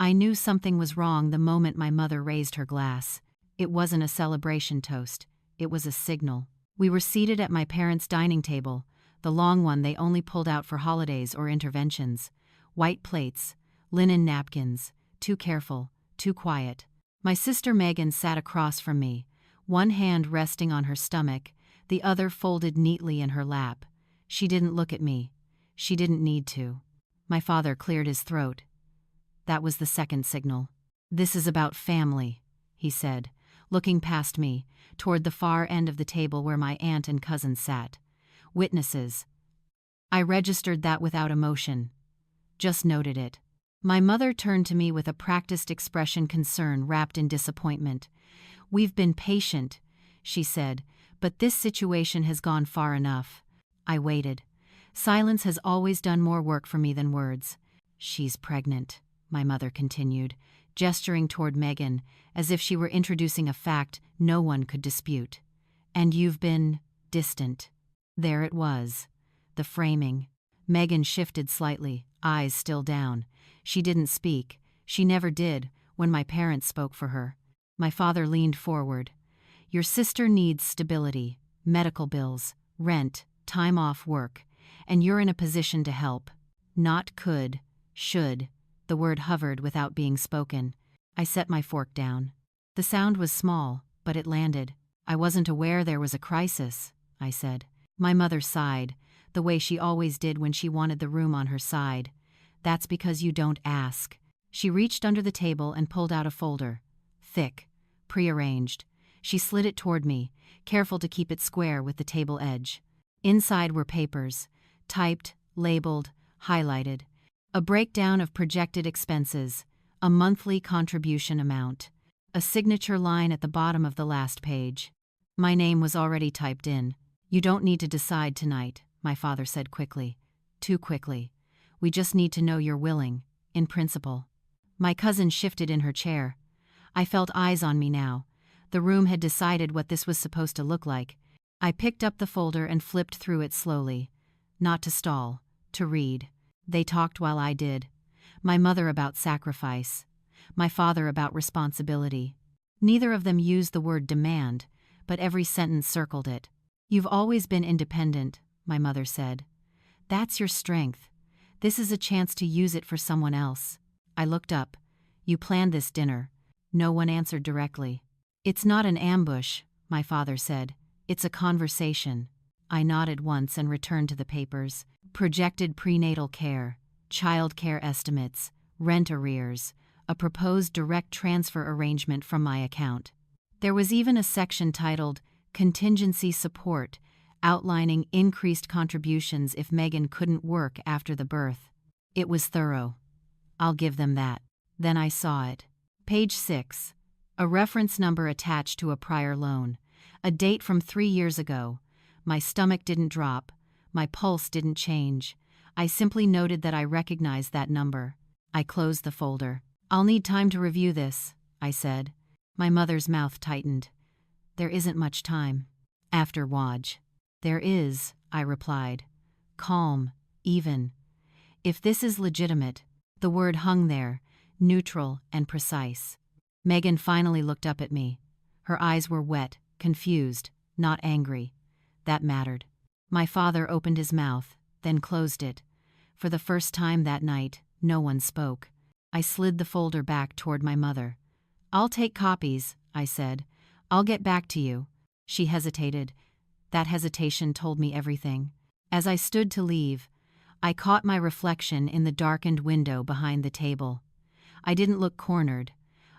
I knew something was wrong the moment my mother raised her glass. It wasn't a celebration toast. It was a signal. We were seated at my parents' dining table, the long one they only pulled out for holidays or interventions. White plates, linen napkins, too careful, too quiet. My sister Megan sat across from me, one hand resting on her stomach, the other folded neatly in her lap. She didn't look at me. She didn't need to. My father cleared his throat. That was the second signal. "This is about family," he said, looking past me, toward the far end of the table where my aunt and cousins sat. "Witnesses." I registered that without emotion. Just noted it. My mother turned to me with a practiced expression concern wrapped in disappointment. "We've been patient," she said, "but this situation has gone far enough." I waited. Silence has always done more work for me than words. "She's pregnant," my mother continued, gesturing toward Megan, as if she were introducing a fact no one could dispute. "And you've been distant." There it was. The framing. Megan shifted slightly, eyes still down. She didn't speak. She never did, when my parents spoke for her. My father leaned forward. "Your sister needs stability, medical bills, rent, time off work, and you're in a position to help. Not could, should." The word hovered without being spoken. I set my fork down. The sound was small, but it landed. "I wasn't aware there was a crisis," I said. My mother sighed, the way she always did when she wanted the room on her side. "That's because you don't ask." She reached under the table and pulled out a folder. Thick, prearranged. She slid it toward me, careful to keep it square with the table edge. Inside were papers, typed, labeled, highlighted. A breakdown of projected expenses, a monthly contribution amount, a signature line at the bottom of the last page. My name was already typed in. "You don't need to decide tonight," my father said quickly. "Too quickly. We just need to know you're willing, in principle." My cousin shifted in her chair. I felt eyes on me now. The room had decided what this was supposed to look like. I picked up the folder and flipped through it slowly. Not to stall, to read. They talked while I did. My mother about sacrifice. My father about responsibility. Neither of them used the word demand, but every sentence circled it. "You've always been independent," my mother said. "That's your strength. This is a chance to use it for someone else." I looked up. "You planned this dinner." No one answered directly. "It's not an ambush," my father said. "It's a conversation." I nodded once and returned to the papers. Projected prenatal care, child care estimates, rent arrears, a proposed direct transfer arrangement from my account. There was even a section titled Contingency Support, outlining increased contributions if Megan couldn't work after the birth. It was thorough. I'll give them that. Then I saw it. Page 6. A reference number attached to a prior loan. A date from 3 years ago. My stomach didn't drop. My pulse didn't change. I simply noted that I recognized that number. I closed the folder. "I'll need time to review this," I said. My mother's mouth tightened. "There isn't much time." "After Waj." "There is," I replied. Calm, even. "If this is legitimate." The word hung there, neutral and precise. Megan finally looked up at me. Her eyes were wet, confused, not angry. That mattered. My father opened his mouth, then closed it. For the first time that night, no one spoke. I slid the folder back toward my mother. "I'll take copies," I said. "I'll get back to you." She hesitated. That hesitation told me everything. As I stood to leave, I caught my reflection in the darkened window behind the table. I didn't look cornered.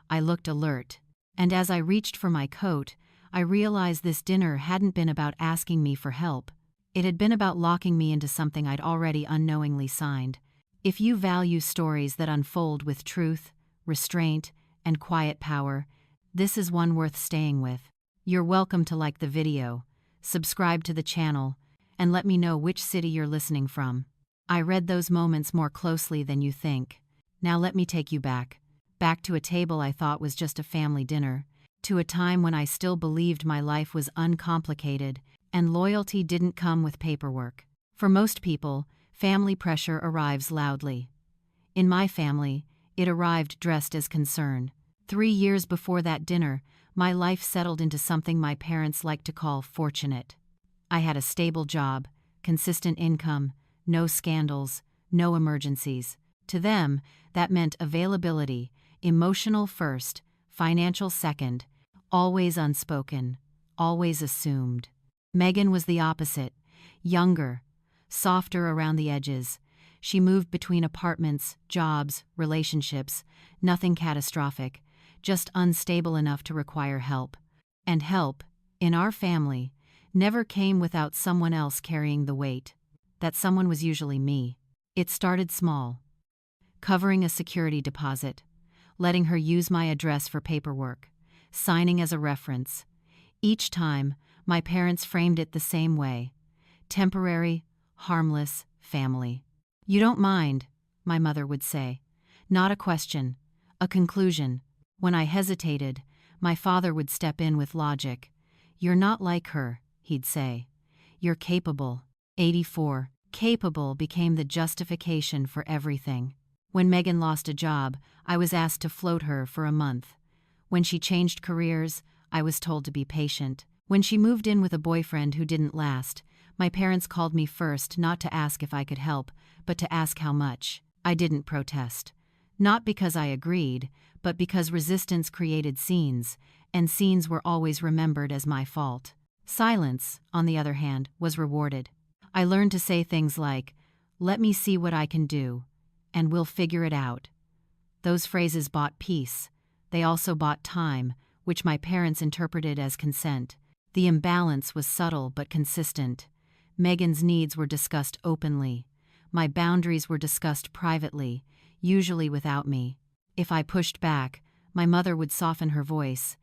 I looked alert. And as I reached for my coat, I realized this dinner hadn't been about asking me for help. It had been about locking me into something I'd already unknowingly signed. If you value stories that unfold with truth, restraint, and quiet power, this is one worth staying with. You're welcome to like the video, subscribe to the channel, and let me know which city you're listening from. I read those moments more closely than you think. Now let me take you back to a table I thought was just a family dinner, to a time when I still believed my life was uncomplicated and loyalty didn't come with paperwork. For most people, family pressure arrives loudly. In my family, It arrived dressed as concern. 3 years before that dinner, my life settled into something my parents liked to call fortunate. I had a stable job, consistent income, no scandals, no emergencies. To them, that meant availability, emotional first, financial second, always unspoken, always assumed. Megan was the opposite, younger, softer around the edges. She moved between apartments, jobs, relationships, nothing catastrophic, just unstable enough to require help. And help, in our family, never came without someone else carrying the weight. That someone was usually me. It started small. Covering a security deposit, letting her use my address for paperwork, signing as a reference. Each time, my parents framed it the same way. Temporary, harmless, family. "You don't mind," my mother would say. Not a question, a conclusion. When I hesitated, my father would step in with logic. "You're not like her," he'd say. "You're capable." 84. Capable became the justification for everything. When Megan lost a job, I was asked to float her for a month. When she changed careers, I was told to be patient. When she moved in with a boyfriend who didn't last, my parents called me first not to ask if I could help, but to ask how much. I didn't protest. Not because I agreed, but because resistance created scenes, and scenes were always remembered as my fault. Silence, on the other hand, was rewarded. I learned to say things like, "Let me see what I can do," and "We'll figure it out." Those phrases bought peace. They also bought time, which my parents interpreted as consent. The imbalance was subtle but consistent. Megan's needs were discussed openly. My boundaries were discussed privately, usually without me. If I pushed back, my mother would soften her voice.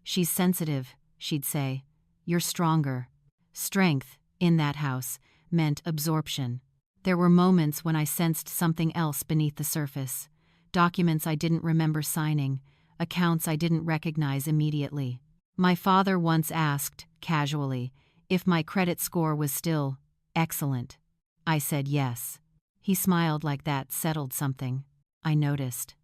"She's sensitive," she'd say. "You're stronger." Strength, in that house, meant absorption. There were moments when I sensed something else beneath the surface. Documents I didn't remember signing, accounts I didn't recognize immediately. My father once asked, casually, if my credit score was still excellent. I said yes. He smiled like that settled something. I noticed.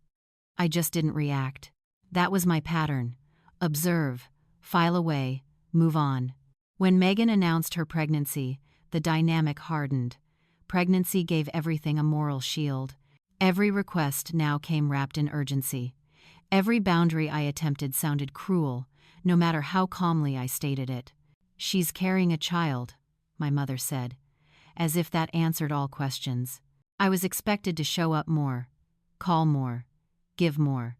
I just didn't react. That was my pattern. Observe, file away, move on. When Megan announced her pregnancy, the dynamic hardened. Pregnancy gave everything a moral shield. Every request now came wrapped in urgency. Every boundary I attempted sounded cruel, no matter how calmly I stated it. "She's carrying a child," my mother said, as if that answered all questions. I was expected to show up more, call more, give more.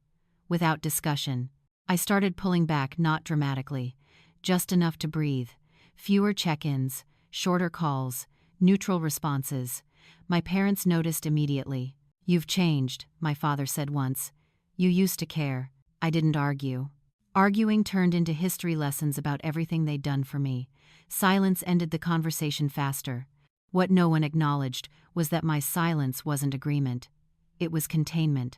Without discussion, I started pulling back, not dramatically, just enough to breathe. Fewer check-ins, shorter calls, neutral responses. My parents noticed immediately. "You've changed," my father said once. "You used to care." I didn't argue. Arguing turned into history lessons about everything they'd done for me. Silence ended the conversation faster. What no one acknowledged was that my silence wasn't agreement. It was containment.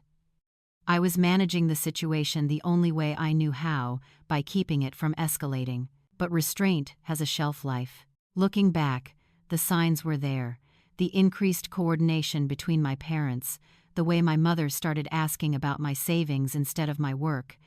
I was managing the situation the only way I knew how, by keeping it from escalating. But restraint has a shelf life. Looking back, the signs were there. The increased coordination between my parents, the way my mother started asking about my savings instead of my work,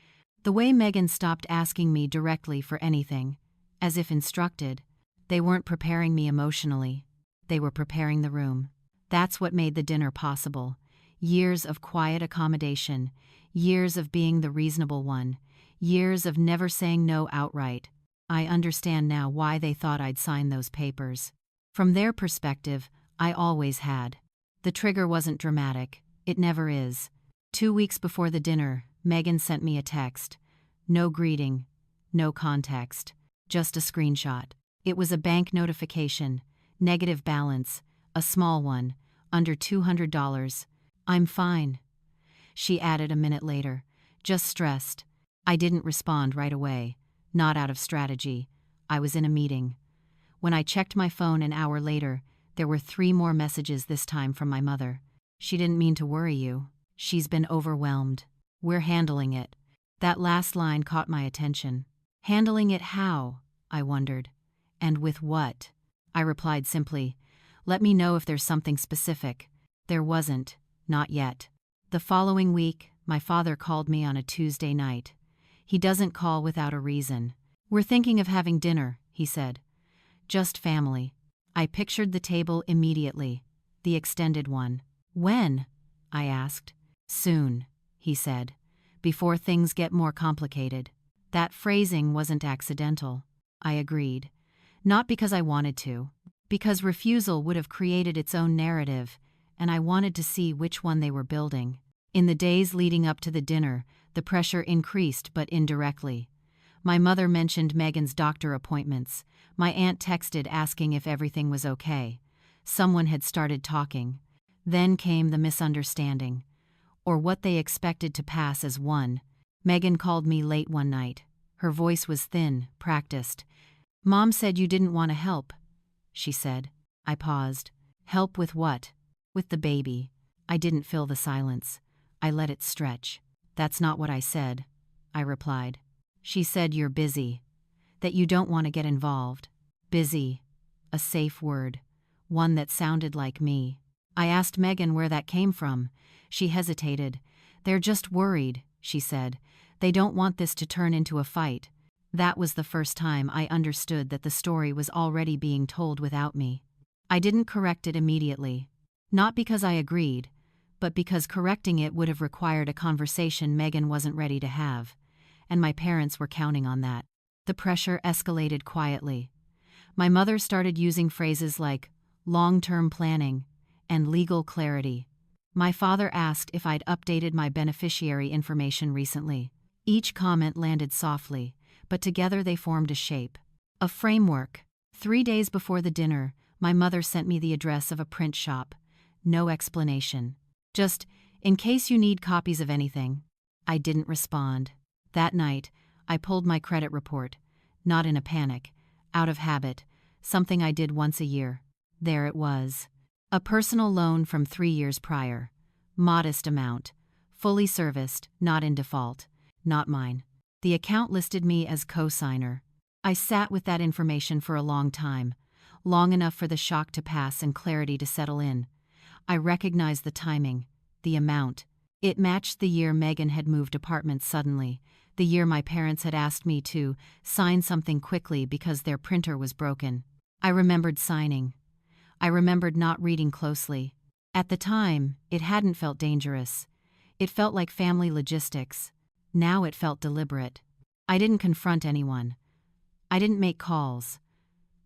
the way Megan stopped asking me directly for anything, as if instructed. They weren't preparing me emotionally. They were preparing the room. That's what made the dinner possible. Years of quiet accommodation, years of being the reasonable one, years of never saying no outright. I understand now why they thought I'd sign those papers. From their perspective, I always had. The trigger wasn't dramatic. It never is. 2 weeks before the dinner, Megan sent me a text. No greeting, no context, just a screenshot. It was a bank notification, negative balance, a small one, under $200. "I'm fine," she added a minute later, "just stressed." I didn't respond right away, not out of strategy. I was in a meeting. When I checked my phone an hour later, there were 3 more messages, this time from my mother. "She didn't mean to worry you. She's been overwhelmed. We're handling it." That last line caught my attention. Handling it how? I wondered. And with what? I replied simply, "Let me know if there's something specific." There wasn't, not yet. The following week, my father called me on a Tuesday night. He doesn't call without a reason. "We're thinking of having dinner," he said. "Just family." I pictured the table immediately. The extended one. "When?" I asked. "Soon," he said. "Before things get more complicated." That phrasing wasn't accidental. I agreed. Not because I wanted to. Because refusal would have created its own narrative, and I wanted to see which one they were building. In the days leading up to the dinner, the pressure increased but indirectly. My mother mentioned Megan's doctor appointments. My aunt texted asking if everything was okay. Someone had started talking. Then came the misunderstanding. Or what they expected to pass as one. Megan called me late one night. Her voice was thin, practiced. "Mom said you didn't want to help," she said. I paused. "Help with what?" "With the baby." I didn't fill the silence. I let it stretch. "That's not what I said," I replied. "She said you're busy. That you don't want to get involved." Busy. A safe word. One that sounded like me. I asked Megan where that came from. She hesitated. "They're just worried," she said. "They don't want this to turn into a fight." That was the first time I understood that the story was already being told without me. I didn't correct it immediately. Not because I agreed, but because correcting it would have required a conversation Megan wasn't ready to have. And my parents were counting on that. The pressure escalated quietly. My mother started using phrases like long-term planning and legal clarity. My father asked if I'd updated my beneficiary information recently. Each comment landed softly, but together they formed a shape. A framework. 3 days before the dinner, my mother sent me the address of a print shop. No explanation. Just, "In case you need copies of anything." I didn't respond. That night, I pulled my credit report. Not in a panic. Out of habit. Something I did once a year. There it was. A personal loan from 3 years prior. Modest amount. Fully serviced, not in default. Not mine. The account listed me as co-signer. I sat with that information for a long time. Long enough for the shock to pass and clarity to settle in. I recognized the timing. The amount. It matched the year Megan had moved apartments suddenly. The year my parents had asked me to sign something quickly because their printer was broken. I remembered signing. I remembered not reading closely. At the time, it hadn't felt dangerous. It felt like family logistics. Now it felt deliberate. I didn't confront anyone. I didn't make calls.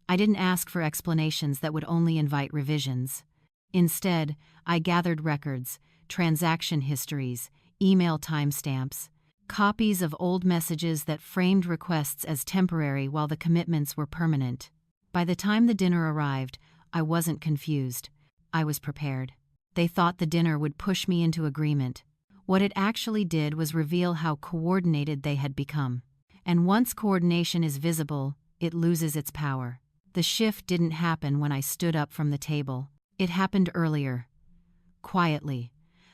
I didn't ask for explanations that would only invite revisions. Instead, I gathered records, transaction histories, email timestamps, copies of old messages that framed requests as temporary while the commitments were permanent. By the time the dinner arrived, I wasn't confused. I was prepared. They thought the dinner would push me into agreement. What it actually did was reveal how coordinated they had become. And once coordination is visible, it loses its power. The shift didn't happen when I stood up from the table. It happened earlier. Quietly.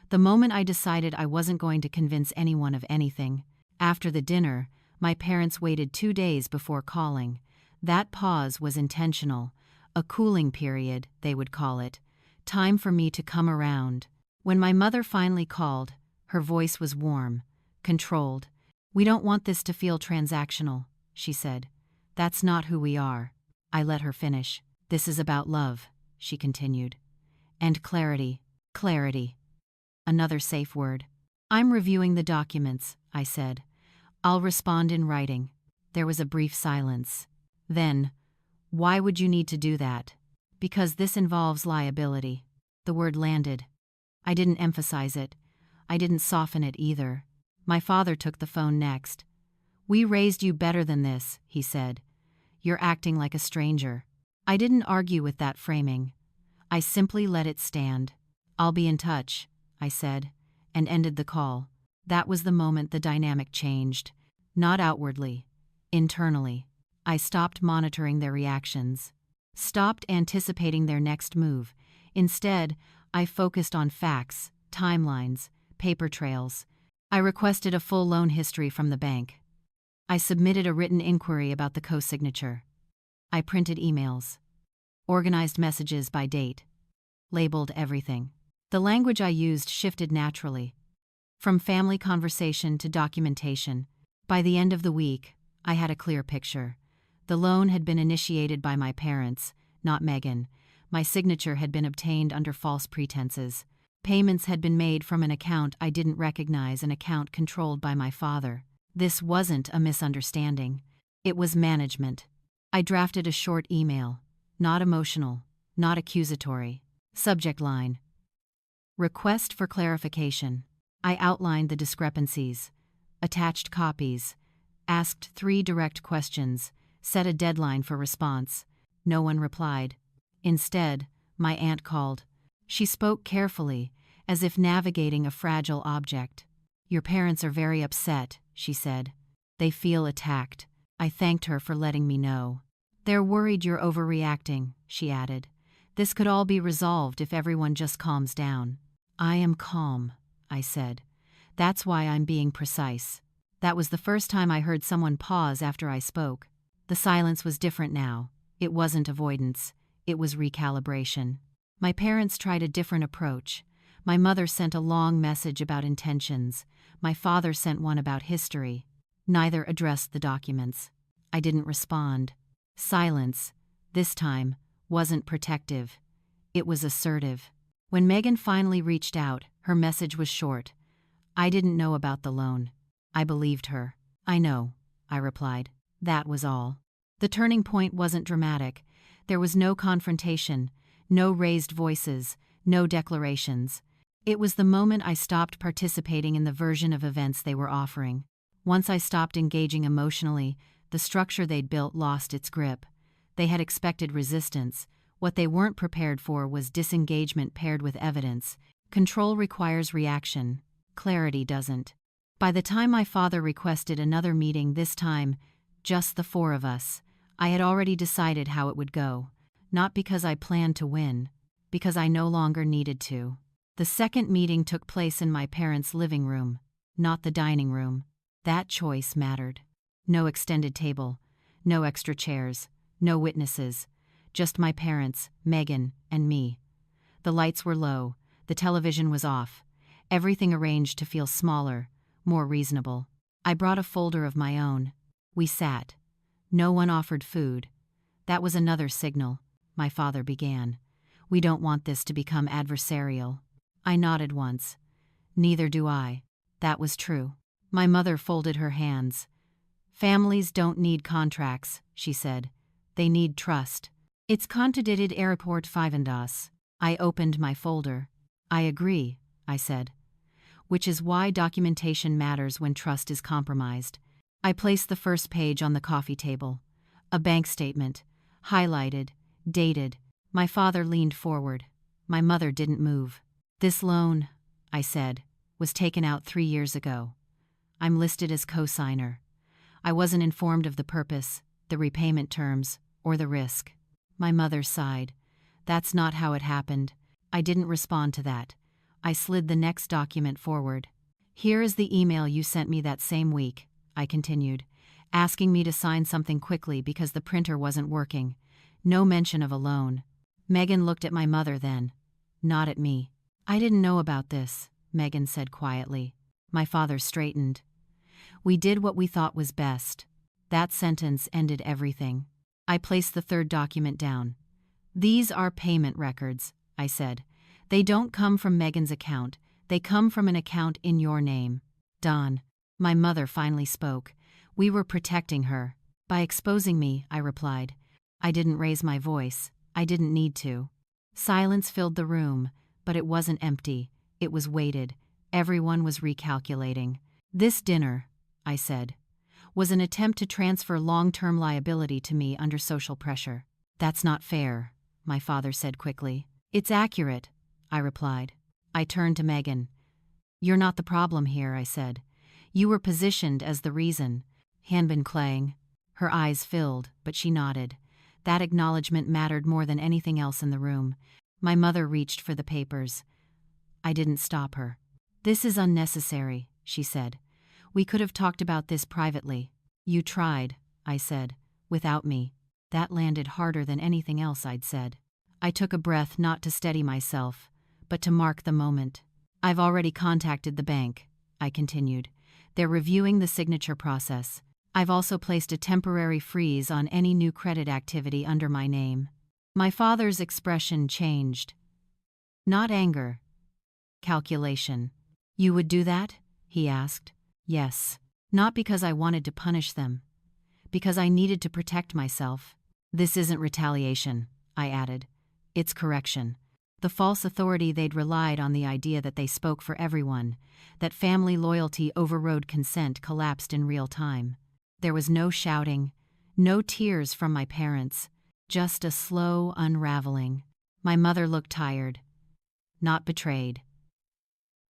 The moment I decided I wasn't going to convince anyone of anything. After the dinner, my parents waited 2 days before calling. That pause was intentional. A cooling period, they would call it. Time for me to come around. When my mother finally called, her voice was warm, controlled. "We don't want this to feel transactional," she said. "That's not who we are." I let her finish. "This is about love," she continued. "And clarity." Clarity. Another safe word. "I'm reviewing the documents," I said. "I'll respond in writing." There was a brief silence. Then, "Why would you need to do that?" "Because this involves liability." The word landed. I didn't emphasize it. I didn't soften it either. My father took the phone next. "We raised you better than this," he said. "You're acting like a stranger." I didn't argue with that framing. I simply let it stand. "I'll be in touch," I said, and ended the call. That was the moment the dynamic changed. Not outwardly. Internally. I stopped monitoring their reactions. Stopped anticipating their next move. Instead, I focused on facts, timelines, paper trails. I requested a full loan history from the bank. I submitted a written inquiry about the co-signature. I printed emails. Organized messages by date. Labeled everything. The language I used shifted naturally. From family conversation to documentation. By the end of the week, I had a clear picture. The loan had been initiated by my parents, not Megan. My signature had been obtained under false pretenses. Payments had been made from an account I didn't recognize, an account controlled by my father. This wasn't a misunderstanding. It was management. I drafted a short email. Not emotional, not accusatory. Subject line: request for clarification. I outlined the discrepancies, attached copies, asked 3 direct questions, set a deadline for response. No one replied. Instead, my aunt called. She spoke carefully, as if navigating a fragile object. "Your parents are very upset," she said. "They feel attacked." I thanked her for letting me know. "They're worried you're overreacting," she added. "This could all be resolved if everyone just calms down." "I am calm," I said. "That's why I'm being precise." That was the first time I heard someone pause after I spoke. The silence was different now. It wasn't avoidance. It was recalibration. My parents tried a different approach. My mother sent a long message about intentions. My father sent one about history. Neither addressed the documents. I didn't respond. Silence, this time, wasn't protective. It was assertive. When Megan finally reached out, her message was short. "I didn't know about the loan." I believed her. "I know," I replied. That was all. The turning point wasn't dramatic. There was no confrontation, no raised voices, no declarations. It was the moment I stopped participating in the version of events they were offering. Once I stopped engaging emotionally, the structure they'd built lost its grip. They had expected resistance. What they weren't prepared for was disengagement paired with evidence. Control requires reaction. Clarity doesn't. By the time my father requested another meeting, this time, just the 4 of us, I had already decided how it would go. Not because I planned to win, because I no longer needed to. The second meeting took place in my parents' living room, not the dining room. That choice mattered. No extended table, no extra chairs, no witnesses, just my parents, Megan, and me. The lights were low, the television was off, everything arranged to feel smaller, more reasonable. I brought a folder of my own. We sat. No one offered food. That was another signal. My father began. "We don't want this to become adversarial." I nodded once. "Neither do I." That was true. My mother folded her hands. "Families don't need contracts," she said. "They need trust." "It's contradicted airport 5 and us." I opened my folder. "I agree," I said. "Which is why documentation matters when trust is compromised." I placed the first page on the coffee table. A bank statement, highlighted, dated. My father leaned forward. My mother didn't move. "This loan," I said, "was taken out 3 years ago. I'm listed as co-signer. I wasn't informed of the purpose, the repayment terms, or the risk." My mother sighed. "That's not how it happened." I didn't respond to that. I slid the next document forward. "Here is the email you sent me that same week," I continued, asking me to sign something quickly because the printer wasn't working. No mention of a loan. Megan looked at my mother then, not at me. "I didn't know about this," Megan said quietly. My father straightened. "We did what we thought was best." That sentence ended everything. I placed the third document down. "These are payment records," I said. "They don't come from Megan's account. They come from an account in your name." "Dawn." My mother finally spoke. "We were protecting her." "By exposing me," I replied. I didn't raise my voice. I didn't need to. Silence filled the room, but it wasn't empty. It was weighted. Everyone was recalculating. "This dinner," I said, "was an attempt to transfer long-term liability to me under social pressure." "That's not fair," my father said quickly. "It's accurate," I replied. I turned to Megan. "You're not the problem here," I said. "You were positioned as the reason." Hanbin Klang. Her eyes filled, but she nodded. That acknowledgement mattered more than anything else in the room. My mother reached for the papers. I didn't stop her. "This is unnecessary," she said. "We could have talked about this privately." "You tried," I said, "without me." That landed harder than anything else I'd said. I took a breath, not to steady myself, but to mark the moment. "I've already contacted the bank," I continued. "They're reviewing the signature process. I've also placed a temporary freeze on any new credit activity under my name." My father's expression changed. Not anger. Calculation. "You would do that?" he asked. "Yes. Not because I wanted to punish them. Because I needed to protect myself." "This isn't retaliation," I added. "It's correction." The false authority they'd relied on, the idea that they spoke for everyone, that family loyalty overrode consent, collapsed in real time. There was no shouting, no tears from my parents, just a slow unraveling. My mother looked tired. Not betrayed.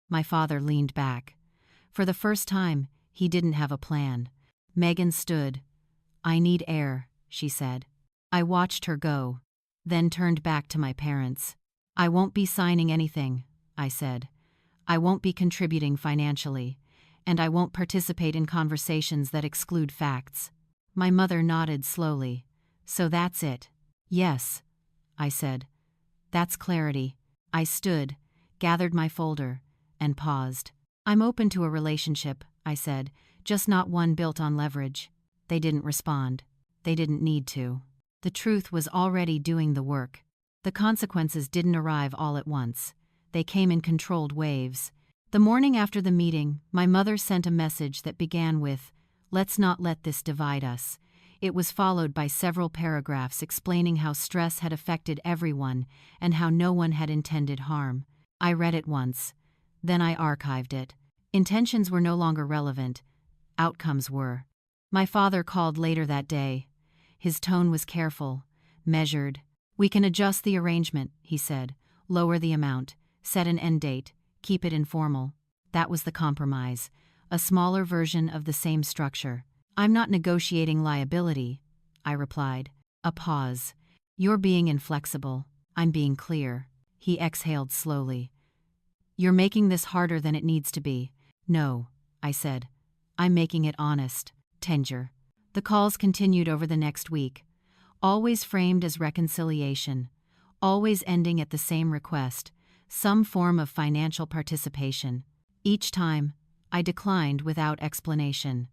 My father leaned back. For the first time, he didn't have a plan. Megan stood. "I need air," she said. I watched her go, then turned back to my parents. "I won't be signing anything," I said. "I won't be contributing financially, and I won't participate in conversations that exclude facts." My mother nodded slowly. "So that's it?" "Yes," I said. "That's clarity." I stood, gathered my folder, and paused. "I'm open to a relationship," I said, "just not one built on leverage." They didn't respond. They didn't need to. The truth was already doing the work. The consequences didn't arrive all at once. They came in controlled waves. The morning after the meeting, my mother sent a message that began with, "Let's not let this divide us." It was followed by several paragraphs explaining how stress had affected everyone and how no one had intended harm. I read it once. Then I archived it. Intentions were no longer relevant. Outcomes were. My father called later that day. His tone was careful, measured. "We can adjust the arrangement," he said. "Lower the amount, set an end date, keep it informal." That was the compromise, a smaller version of the same structure. "I'm not negotiating liability," I replied. A pause. "You're being inflexible. I'm being clear." He exhaled slowly. "You're making this harder than it needs to be." "No," I said. "I'm making it honest." Tenure. The calls continued over the next week, always framed as reconciliation, always ending at the same request, some form of financial participation. Each time, I declined without explanation.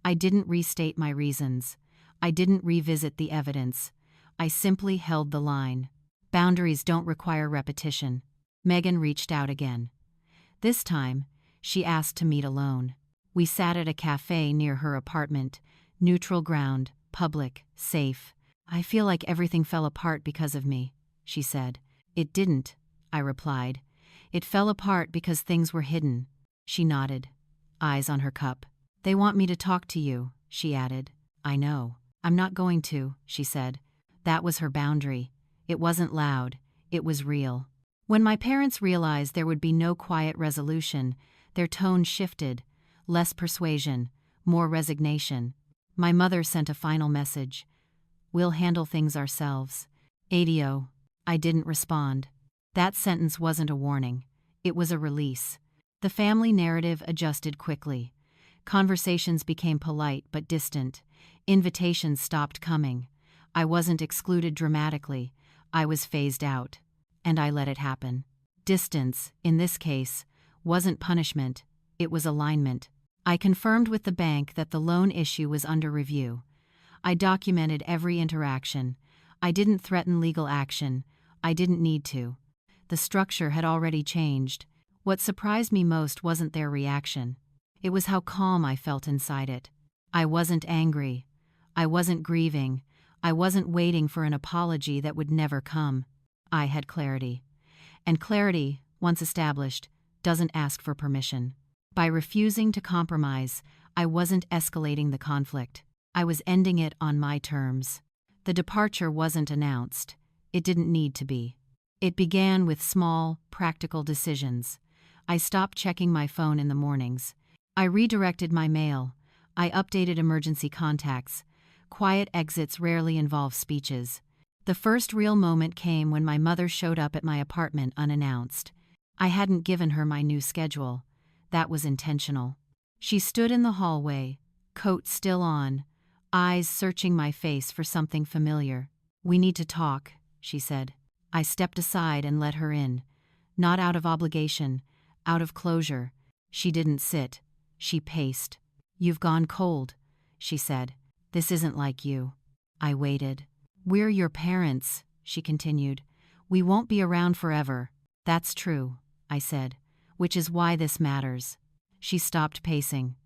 I didn't restate my reasons. I didn't revisit the evidence. I simply held the line. Boundaries don't require repetition. Megan reached out again. This time, she asked to meet alone. We sat at a cafe near her apartment, neutral ground, public, safe. "I feel like everything fell apart because of me," she said. "It didn't," I replied. "It fell apart because things were hidden." She nodded, eyes on her cup. "They want me to talk to you," she added. "I know. I'm not going to," she said. That was her boundary. It wasn't loud. It was real. When my parents realized there would be no quiet resolution, their tone shifted. Less persuasion, more resignation. My mother sent a final message. "We'll handle things ourselves." ADO. I didn't respond. That sentence wasn't a warning. It was a release. The family narrative adjusted quickly. Conversations became polite but distant. Invitations stopped coming. I wasn't excluded dramatically. I was phased out. And I let it happen. Distance, in this case, wasn't punishment. It was alignment. I confirmed with the bank that the loan issue was under review. I documented every interaction. I didn't threaten legal action. I didn't need to. The structure had already changed. What surprised me most wasn't their reaction. It was how calm I felt inside it. I wasn't angry. I wasn't grieving. I wasn't waiting for an apology that would never come. I had clarity. And clarity, once established, doesn't ask for permission. By refusing to compromise, I wasn't escalating the conflict. I was ending it on my terms. The departure wasn't announced. It didn't need to be. It began with small, practical decisions. I stopped checking my phone in the mornings. I redirected my mail. I updated emergency contacts. Quiet exits rarely involve speeches. The first real moment came when my mother showed up at my apartment unannounced. I hadn't given her my new schedule. That was intentional. She stood in the hallway, coat still on, eyes searching my face for something familiar. "We need to talk," she said. I stepped aside and let her in. Not out of obligation, out of closure. She didn't sit. She paced. "You've gone cold," she said. "This isn't like you." I waited. "We're your parents," she continued. "We won't be around forever." "That's true," I said, "which is why this matters." She stopped pacing.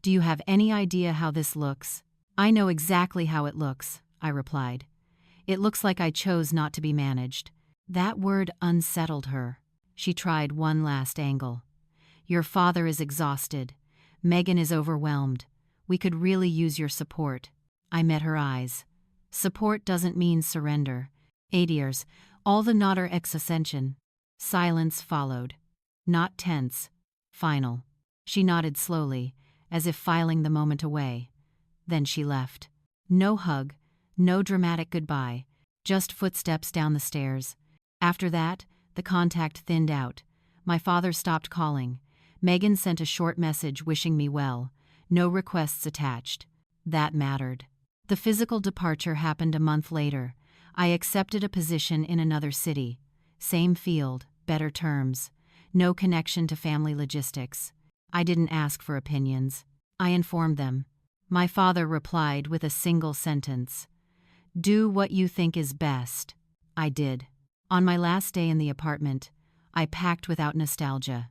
"Do you have any idea how this looks?" "I know exactly how it looks," I replied. "It looks like I chose not to be managed." That word unsettled her. She tried one last angle. "Your father is exhausted. Megan is overwhelmed. We could really use your support." I met her eyes. "Support doesn't mean surrender. 8 years, all the notter ex ascension." Silence followed. Not tense. Final. She nodded slowly, as if filing the moment away. Then she left. No hug, no dramatic goodbye, just footsteps down the stairs. After that, the contact thinned out. My father stopped calling. Megan sent a short message wishing me well. No requests attached. That mattered. The physical departure happened a month later. I accepted a position in another city. Same field, better terms. No connection to family logistics. I didn't ask for opinions. I informed them. My father replied with a single sentence. "Do what you think is best." I did. On my last day in the apartment, I packed without nostalgia.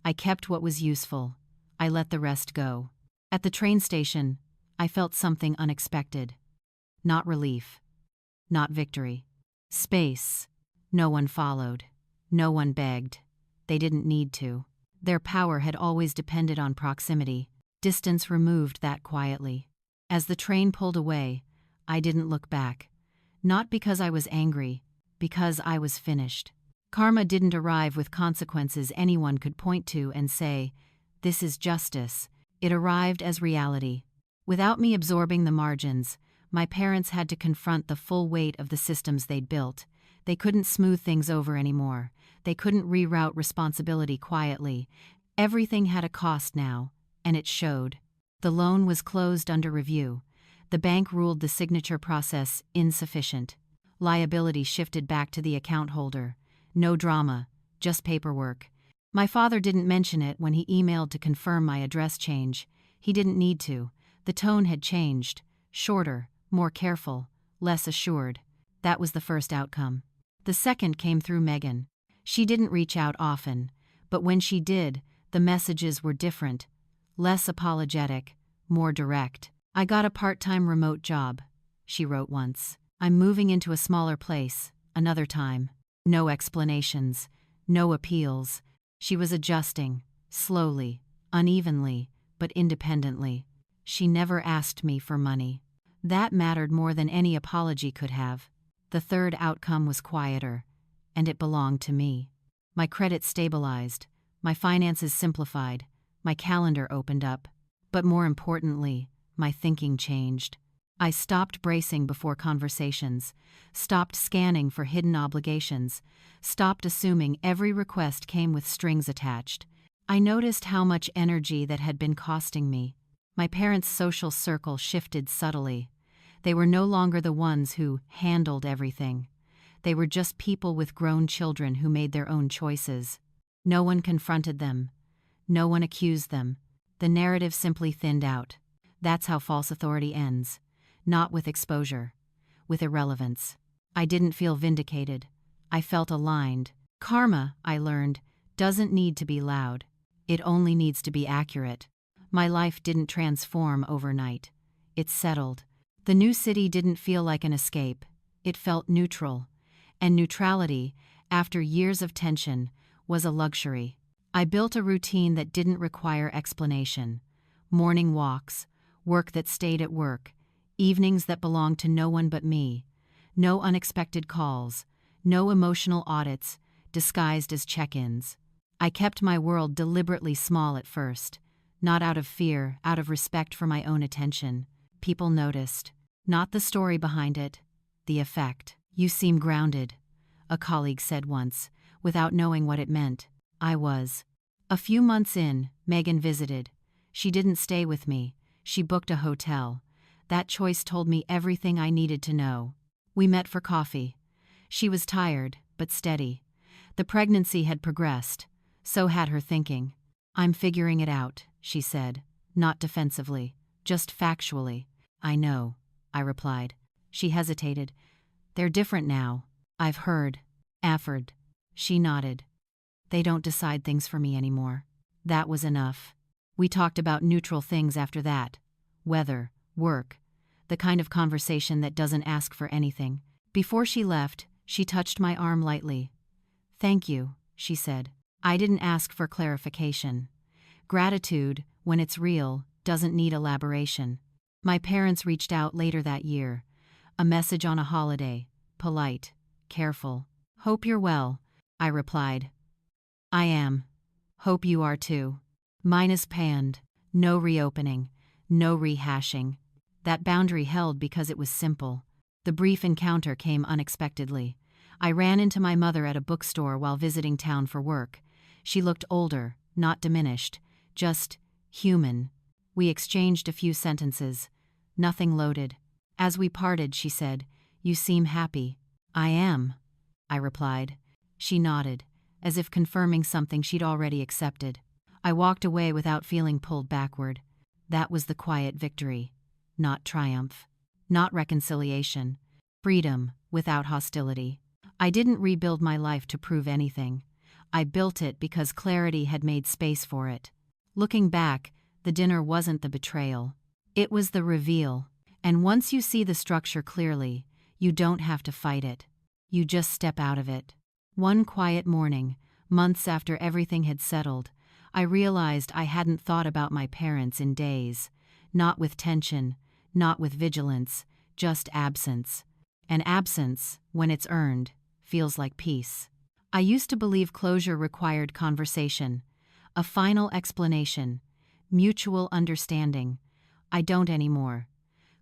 I kept what was useful. I let the rest go. At the train station, I felt something unexpected. Not relief. Not victory. Space. No one followed. No one begged. They didn't need to. Their power had always depended on proximity. Distance removed that quietly. As the train pulled away, I didn't look back. Not because I was angry, because I was finished. Karma didn't arrive with consequences anyone could point to and say, "This is justice." It arrived as reality. Without me absorbing the margins, my parents had to confront the full weight of the systems they'd built. They couldn't smooth things over anymore. They couldn't reroute responsibility quietly. Everything had a cost now, and it showed. The loan was closed under review. The bank ruled the signature process insufficient. Liability shifted back to the account holder. No drama, just paperwork. My father didn't mention it when he emailed to confirm my address change. He didn't need to. The tone had changed. Shorter, more careful, less assured. That was the first outcome. The second came through Megan. She didn't reach out often, but when she did, the messages were different. Less apologetic, more direct. "I got a part-time remote job," she wrote once. "I'm moving into a smaller place, another time." No explanations, no appeals. She was adjusting, slowly, unevenly, but independently. She never asked me for money. That mattered more than any apology could have. The third outcome was quieter, and it belonged to me. My credit stabilized, my finances simplified, my calendar opened up. But more importantly, my thinking changed. I stopped bracing before conversations, stopped scanning for hidden obligations, stopped assuming every request came with strings attached. I noticed how much energy that had been costing me. My parents' social circle shifted subtly. They were no longer the ones who handled everything. They were just people with grown children who made their own choices. No one confronted them. No one accused them. The narrative simply thinned out. That's how false authority ends. Not with exposure. With irrelevance. I didn't feel vindicated. I felt aligned. Karma, I learned, doesn't need to be loud. It only needs to be accurate. My life didn't transform overnight. It settled. The new city didn't feel like an escape. It felt neutral. And neutrality, after years of tension, was a luxury. I built a routine that didn't require explanation. Morning walks, work that stayed at work, evenings that belonged to no one but me. No unexpected calls, no emotional audits, disguised as check-ins. I kept my world deliberately small at first. Not out of fear, out of respect for my own attention. People noticed. Not the story behind it, the effect. "You seem grounded," a colleague said once, without knowing what it meant. I was. A few months in, Megan visited. She didn't stay with me. She booked a hotel. That choice told me everything I needed to know. We met for coffee. She was tired, but steady. The pregnancy had progressed. So had her thinking. I'm figuring it out, she said, not defensively, just factually. I know, I replied. She hesitated. They're different now. I've heard. Afford. She nodded. They don't decide things for me anymore. That was enough. We talked about neutral things after that. Weather, work, the kind of conversation that doesn't ask for anything. Before she left, she touched my arm lightly. Thank you, she said. I didn't ask for clarification. Gratitude, when it's real, doesn't need elaboration. My parents reached out later that year. A message on a holiday. Polite. Careful. Hope you're well, I replied. I am. Hope you are too. Mine is panned. No reopening. No rehashing. That boundary held because it was simple. The brief encounter came unexpectedly. I ran into my mother at a bookstore while visiting town for work. She looked older, not diminished, just human. We exchanged a few sentences. Nothing loaded. As we parted, she said, "You seem happy." "I am," I replied. She nodded, as if confirming something she'd already accepted. I walked away without feeling pulled backward. That was the quiet victory. Not triumph. Not reconciliation. Freedom, without hostility. I didn't rebuild my life to prove anything. I built it because clarity had made space for it. Looking back, the dinner wasn't the betrayal. It was the reveal. And once you see the structure clearly, you don't have to fight it. You just step out of it. One quiet morning, months after everything had settled, I realized I hadn't thought about my parents in days. Not with tension, not with vigilance, just absence. And absence, when it's earned, feels like peace. I used to believe closure required conversation, a final explanation, mutual understanding. I don't anymore.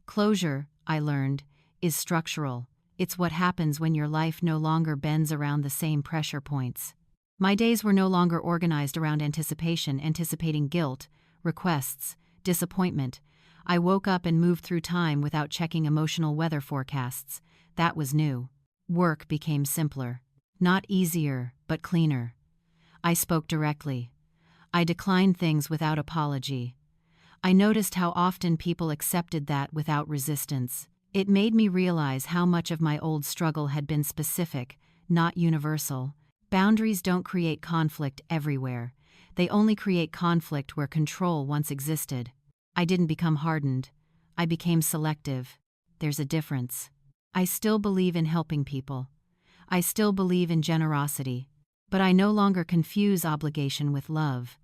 Closure, I learned, is structural. It's what happens when your life no longer bends around the same pressure points. My days were no longer organized around anticipating guilt, requests, disappointment. I woke up and moved through time without checking emotional weather forecasts. That was new. Work became simpler. Not easier, but cleaner. I spoke directly. I declined things without apology. I noticed how often people accepted that without resistance. It made me realize how much of my old struggle had been specific, not universal. Boundaries don't create conflict everywhere. They only create conflict where control once existed. I didn't become hardened. I became selective. There's a difference. I still believe in helping people. I still believe in generosity. But I no longer confuse obligation with love.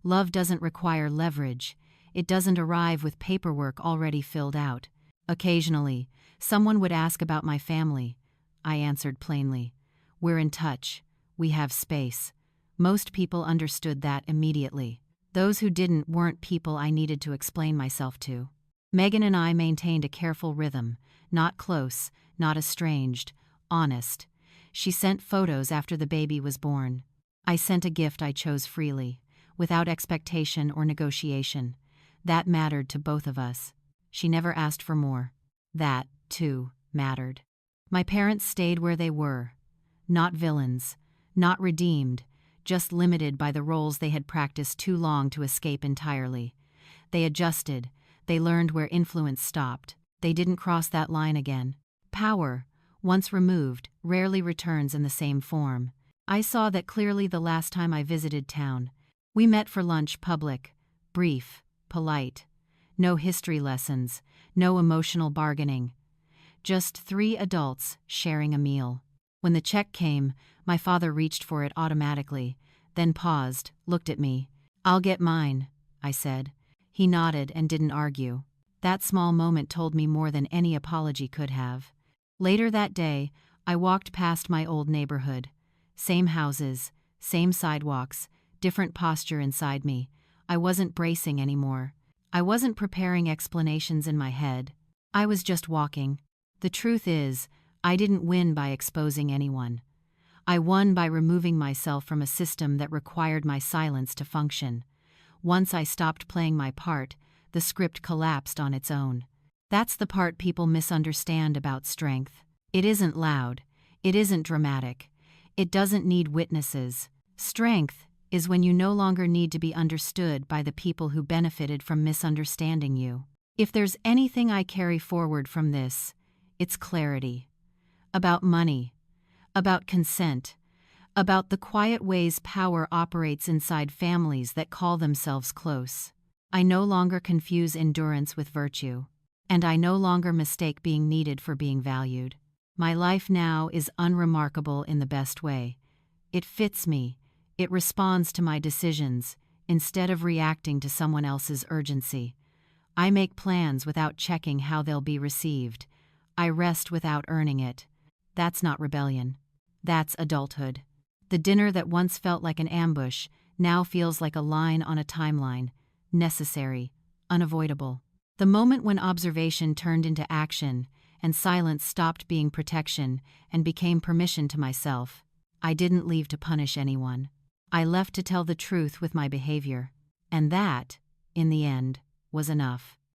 Love doesn't require leverage. It doesn't arrive with paperwork already filled out. Occasionally, someone would ask about my family. I answered plainly. We're in touch. We have space. Most people understood that immediately. Those who didn't weren't people I needed to explain myself to. Megan and I maintained a careful rhythm, not close, not estranged, honest. She sent photos after the baby was born. I sent a gift I chose freely, without expectation or negotiation. That mattered to both of us. She never asked for more. That, too, mattered. My parents stayed where they were. Not villains, not redeemed, just limited by the roles they had practiced too long to escape entirely. They adjusted. They learned where influence stopped. They didn't cross that line again. Power, once removed, rarely returns in the same form. I saw that clearly the last time I visited town. We met for lunch, public, brief, polite. No history lessons, no emotional bargaining. Just 3 adults sharing a meal. When the check came, my father reached for it automatically, then paused, looked at me. "I'll get mine," I said. He nodded and didn't argue. That small moment told me more than any apology could have. Later that day, I walked past my old neighborhood. Same houses, same sidewalks, different posture inside me. I wasn't bracing anymore. I wasn't preparing explanations in my head. I was just walking. The truth is, I didn't win by exposing anyone. I won by removing myself from a system that required my silence to function. Once I stopped playing my part, the script collapsed on its own. That's the part people misunderstand about strength. It isn't loud. It isn't dramatic. It doesn't need witnesses. Strength is when you no longer need to be understood by the people who benefited from misunderstanding you. If there's anything I carry forward from this, it's clarity. About money, about consent, about the quiet ways power operates inside families that call themselves close. I no longer confuse endurance with virtue, and I no longer mistake being needed for being valued. My life now is unremarkable in the best way. It fits me, it responds to my decisions, instead of reacting to someone else's urgency. I make plans without checking how they'll be received. I rest without earning it. That's not rebellion. That's adulthood. The dinner that once felt like an ambush now feels like a line on a timeline, necessary, unavoidable. The moment when observation turned into action and silence stopped being protection and became permission to myself, I didn't leave to punish anyone. I left to tell the truth with my behavior. And that, in the end, was enough.